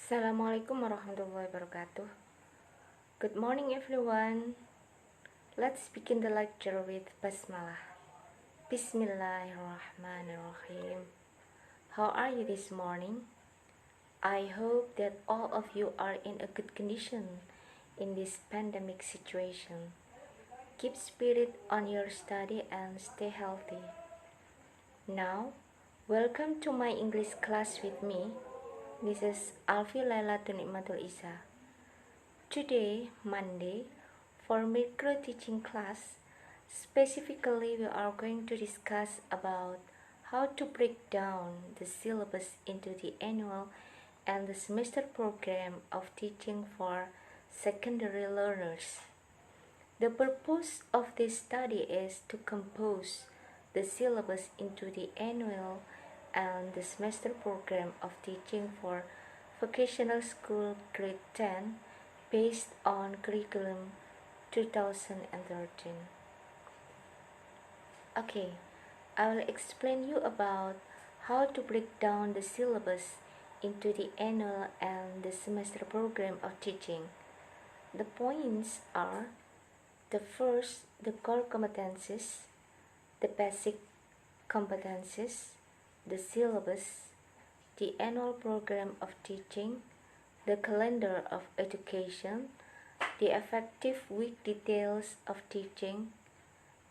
Assalamualaikum warahmatullahi wabarakatuh. Good morning everyone. Let's begin the lecture with Basmalah. Bismillahirrahmanirrahim. How are you this morning? I hope that all of you are in a good condition in this pandemic situation. Keep spirit on your study and stay healthy. Now, welcome to my English class with me. This is Alfi Isa. Today, Monday, for Microteachingclass, specifically we are going to discuss about how to break down the syllabus into the annual and the semester program of teaching for secondary learners. The purpose of this study is to compose the syllabus into the annual and the semester program of teaching for vocational school grade 10 based on curriculum 2013. Okay, I will explain you about how to break down the syllabus into the annual and the semester program of teaching. The points are: the first, the core competencies, the basic competencies, the syllabus, the annual program of teaching, the calendar of education, the effective week details of teaching,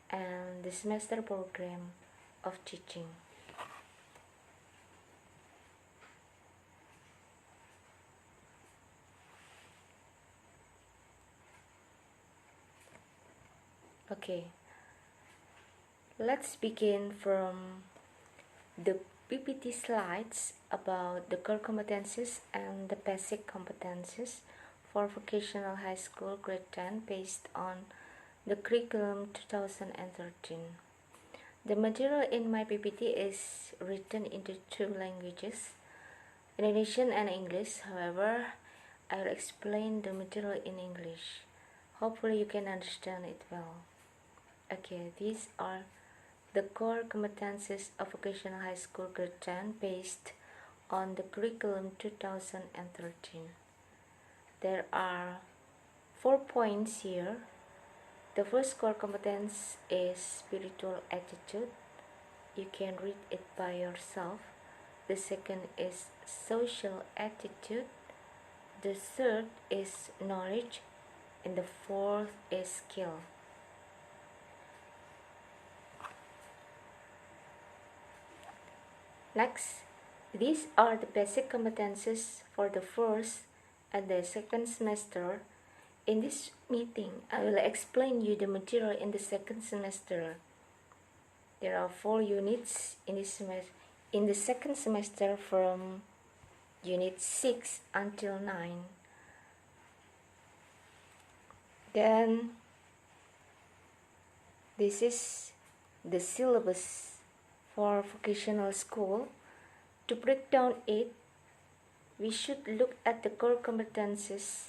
and the semester program of teaching. Okay, let's begin from the PPT slides about the core competencies and the basic competencies for vocational high school grade 10 based on the curriculum 2013. The material in my PPT is written into two languages, Indonesian and English. However, I will explain the material in English. Hopefully you can understand it well. Okay, these are the core competencies of vocational high school grade 10 based on the curriculum 2013. There are 4 points here. The first core competence is spiritual attitude. You can read it by yourself. The second is social attitude. The third is knowledge. And the fourth is skill. Next, these are the basic competencies for the first and the second semester. In this meeting, I will explain you the material in the second semester. There are 4 units in the second semester from unit 6 until 9. Then, this is the syllabus for vocational school. To break down it, we should look at the core competencies.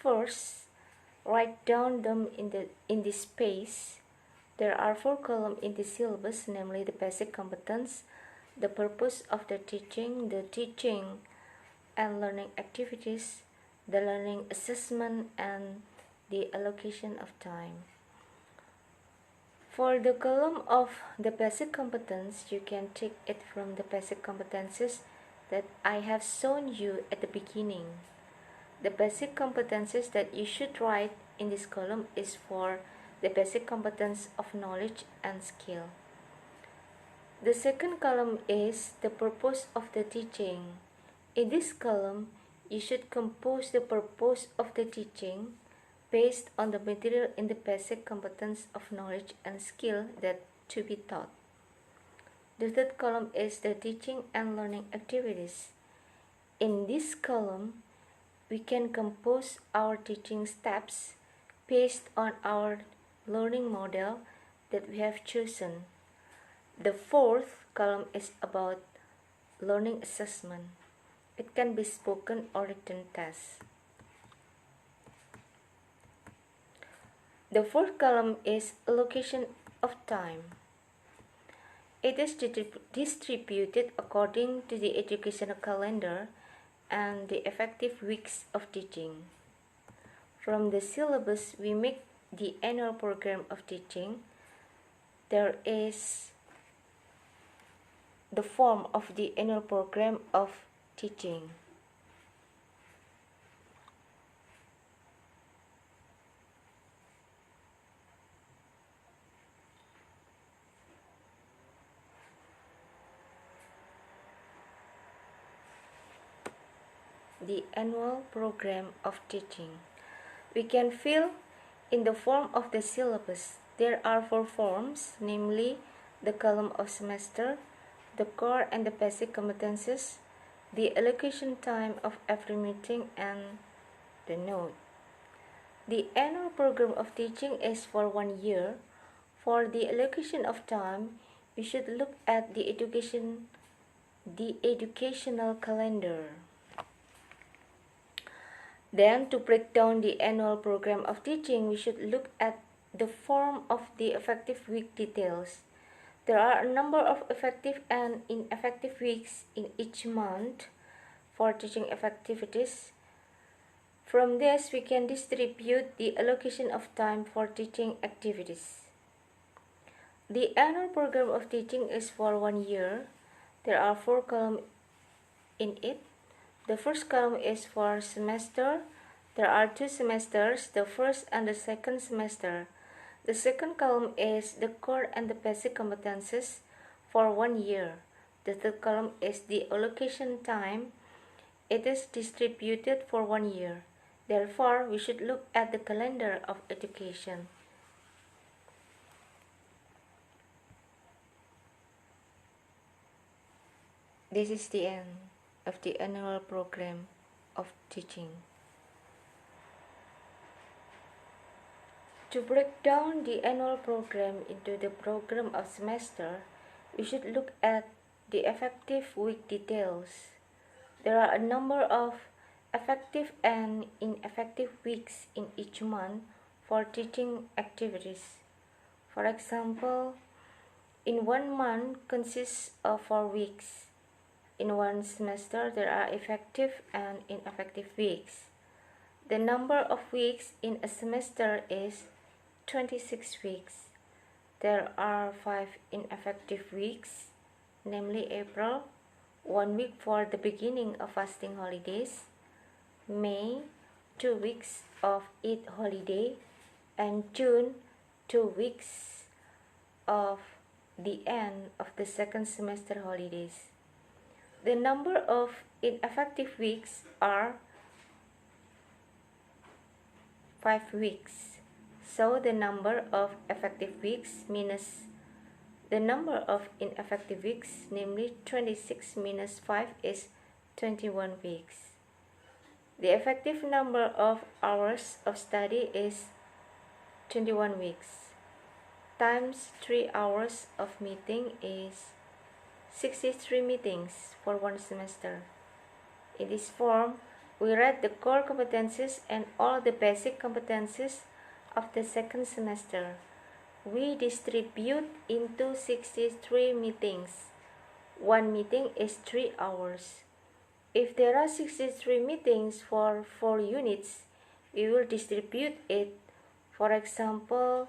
First, write down them in this space. There are 4 columns in the syllabus, namely the basic competence, the purpose of the teaching and learning activities, the learning assessment, and the allocation of time. For the column of the basic competence, you can take it from the basic competences that I have shown you at the beginning. The basic competences that you should write in this column is for the basic competence of knowledge and skill. The second column is the purpose of the teaching. In this column, you should compose the purpose of the teaching based on the material in the basic competence of knowledge and skill that to be taught. The third column is the teaching and learning activities. In this column, we can compose our teaching steps based on our learning model that we have chosen. The fourth column is about learning assessment. It can be spoken or written tests. The fourth column is allocation of time. It is distributed according to the educational calendar and the effective weeks of teaching. From the syllabus, we make the annual program of teaching. There is the form of the annual program of teaching. The annual program of teaching. We can fill in the form of the syllabus. There are 4 forms, namely the column of semester, the core and the basic competences, the allocation time of every meeting, and the note. The annual program of teaching is for 1 year. For the allocation of time, we should look at the educational calendar. Then, to break down the annual program of teaching, we should look at the form of the effective week details. There are a number of effective and ineffective weeks in each month for teaching activities. From this, we can distribute the allocation of time for teaching activities. The annual program of teaching is for 1 year. There are 4 columns in it. The first column is for semester. There are 2 semesters, the first and the second semester. The second column is the core and the basic competences for 1 year. The third column is the allocation time. It is distributed for 1 year. Therefore, we should look at the calendar of education. This is the end of the annual program of teaching. To break down the annual program into the program of semester, we should look at the effective week details. There are a number of effective and ineffective weeks in each month for teaching activities. For example, in 1 month consists of 4 weeks. In 1 semester, there are effective and ineffective weeks. The number of weeks in a semester is 26 weeks. There are 5 ineffective weeks, namely April, 1 week for the beginning of fasting holidays, May, 2 weeks of Eid holiday, and June, 2 weeks of the end of the second semester holidays. The number of ineffective weeks are 5 weeks. So the number of effective weeks minus the number of ineffective weeks, namely 26 minus 5 is 21 weeks. The effective number of hours of study is 21 weeks. Times 3 hours of meeting is 63 meetings for 1 semester. In this form, we write the core competencies and all the basic competencies of the second semester. We distribute into 63 meetings. 1 meeting is 3 hours. If there are 63 meetings for 4 units, we will distribute it. For example,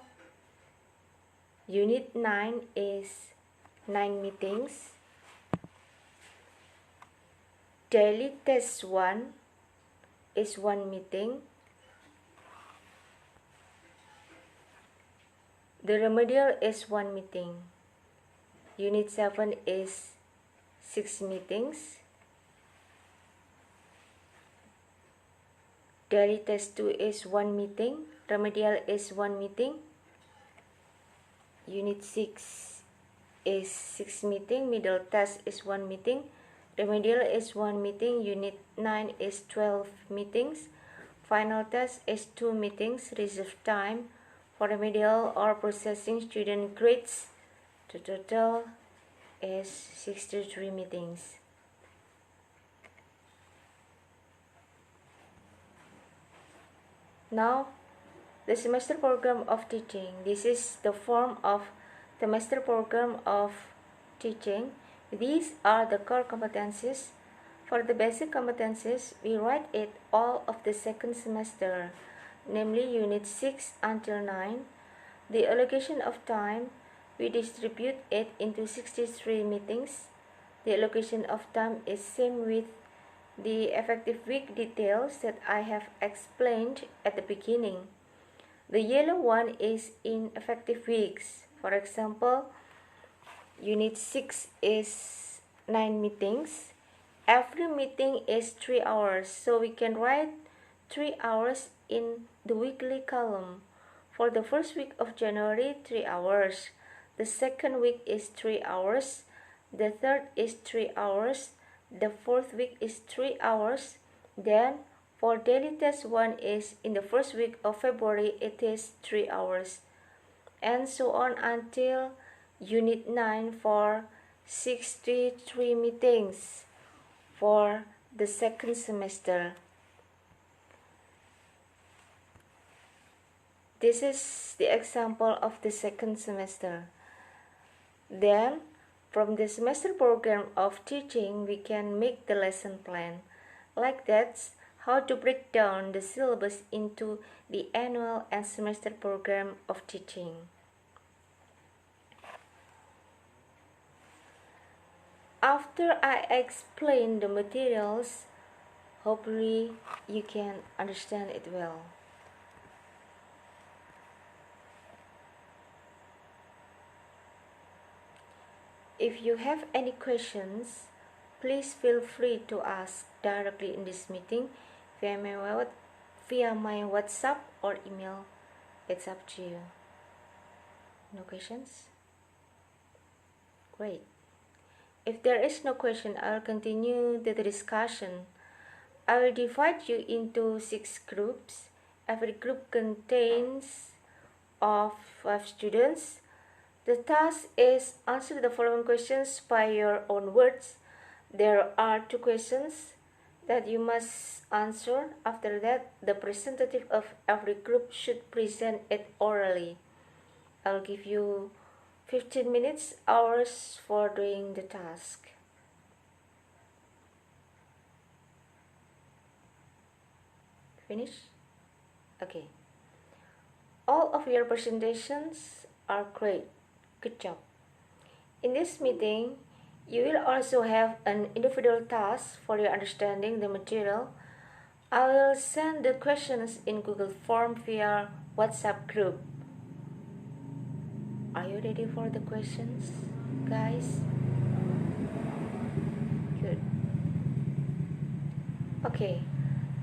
Unit 9 is 9 meetings. Daily test 1 is 1 meeting. The remedial is 1 meeting. Unit 7 is 6 meetings. Daily test 2 is 1 meeting. Remedial is 1 meeting. Unit 6 is 6 meeting. Middle test is 1 meeting. Remedial is 1 meeting. Unit 9 is 12 meetings. Final test is 2 meetings. Reserve time for remedial or processing student grades. The total is 63 meetings. Now, the semester program of teaching. This is the form of semester program of teaching. These are the core competencies. For the basic competencies, we write it all of the second semester, namely Unit 6 until 9. The allocation of time, we distribute it into 63 meetings. The allocation of time is same with the effective week details that I have explained at the beginning. The yellow one is in effective weeks. For example, Unit 6 is 9 meetings. Every meeting is 3 hours, so we can write 3 hours in the weekly column. For the first week of January, 3 hours. The second week is 3 hours. The third is 3 hours. The fourth week is 3 hours. Then, for daily test 1 is in the first week of February, it is 3 hours. And so on until Unit 9 for 63 meetings for the second semester. This is the example of the second semester. Then, from the semester program of teaching, we can make the lesson plan. Like that's how to break down the syllabus into the annual and semester program of teaching. After I explain the materials, hopefully you can understand it well. If you have any questions, please feel free to ask directly in this meeting via my WhatsApp or email. It's up to you. No questions? Great. If there is no question, I'll continue the discussion. I will divide you into 6 groups. Every group contains of 5 students. The task is answer the following questions by your own words. There are 2 questions that you must answer. After that, the representative of every group should present it orally. I'll give you 15 minutes, hours for doing the task. Finish? Okay. All of your presentations are great. Good job. In this meeting, you will also have an individual task for your understanding the material. I will send the questions in Google Form via WhatsApp group. Are you ready for the questions, guys? Good. Okay,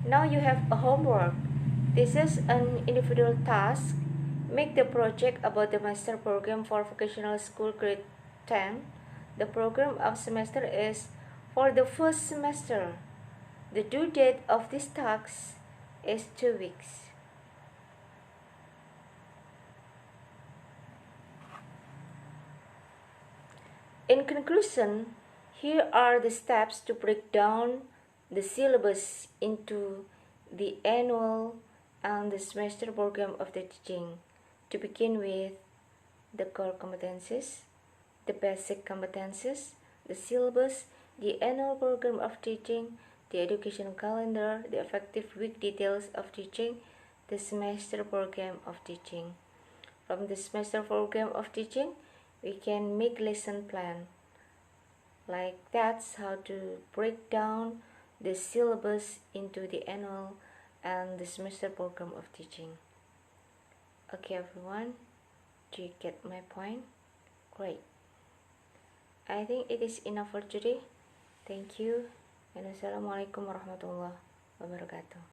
now you have a homework. This is an individual task. Make the project about the master program for vocational school grade 10. The program of semester is for the first semester. The due date of this task is 2 weeks. In conclusion, here are the steps to break down the syllabus into the annual and the semester program of the teaching. To begin with, the core competencies, the basic competencies, the syllabus, the annual program of teaching, the education calendar, the effective week details of teaching, the semester program of teaching. From the semester program of teaching, we can make lesson plan. Like that's how to break down the syllabus into the annual and the semester program of teaching. Okay everyone, do you get my point? Great. I think it is enough for today. Thank you. And Assalamualaikum warahmatullahi wabarakatuh.